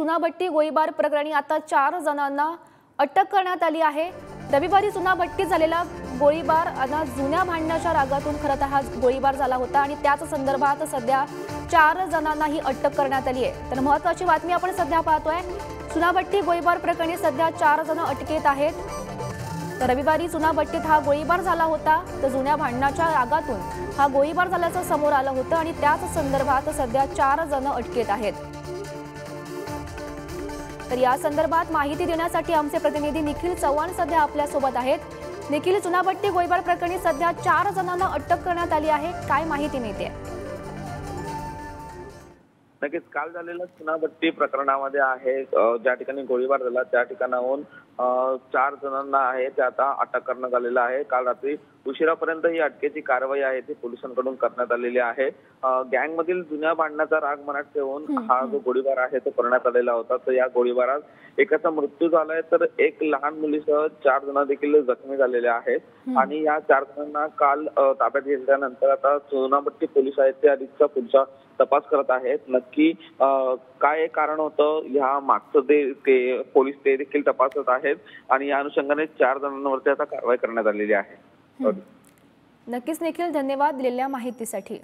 चुनाभट्टी गोळीबार प्रकरणी आता 4 जणांना अटक करण्यात आली आहे। रविवारी चुनाभट्टीत झालेला गोळीबार जुन्या भांडणाच्या रागातून खरं तर हा गोळीबार झाला होता आणि त्याच संदर्भात सध्या 4 जणांनाही अटक करण्यात आली आहे। तर महत्त्वाची बातमी आपण सध्या पाहतोय, चुनाभट्टी गोळीबार प्रकरणी सध्या 4 जण अटकेत आहेत। तर रविवारी चुनाभट्टीत हा गोळीबार झाला होता, तर जुन्या भांडणाच्या रागातून हा गोळीबार झाल्याचं समोर आलं होतं आणि त्याच संदर्भात सध्या 4 जण अटकेत आहेत। तर या संदर्भात माहिती देण्यासाठी आमचे प्रतिनिधी निखिल चव्हाण सध्या आपल्या सोबत आहेत। निखिल, चुनाभट्टी गोळीबार प्रकरणी सध्या 4 जणांना अटक करण्यात आली आहे, काय माहिती मिळते? नक्कीच काल झालेल्या चुनाभट्टी प्रकरणामध्ये आहे ज्या ठिकाणी गोळीबार झाला त्या ठिकाणाहून 4 जणांना आहे ते आता अटक करण्यात आलेलं आहे। काल रात्री उशिरापर्यंत ही अटकेची कारवाई आहे ती पोलिसांकडून करण्यात आलेली आहे। गँग मधील जुन्या भांडणाचा राग मनात ठेवून हा जो गोळीबार आहे तो करण्यात आलेला होता। तर या गोळीबारात एकाचा मृत्यू झालाय तर एक लहान मुलीसह 4 जण देखील जखमी झालेले आहेत आणि या 4 जणांना काल ताब्यात घेतल्यानंतर आता चुनाभट्टी पोलीस आहेत ते अधिकचा पुढचा तपास करत आहेत। नक्की काय कारण होतं ह्या मागचं ते पोलीस ते देखील तपासत आहेत आणि या अनुषंगाने 4 जणांवरती आता कारवाई करण्यात आलेली आहे। नक्कीच निखिल, धन्यवाद दिलेल्या माहितीसाठी।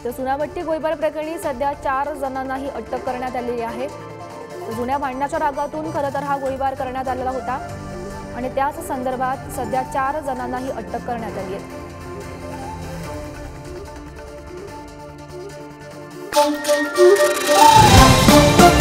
तर चुनाभट्टी गोळीबार प्रकरणी सध्या 4 जणांनाही अटक करण्यात आलेली आहे। जुन्या भांडणाच्या रागातून खरं तर हा गोळीबार करण्यात आलेला होता आणि त्याच संदर्भात सध्या 4 जणांनाही अटक करण्यात आली आहे। Thank you.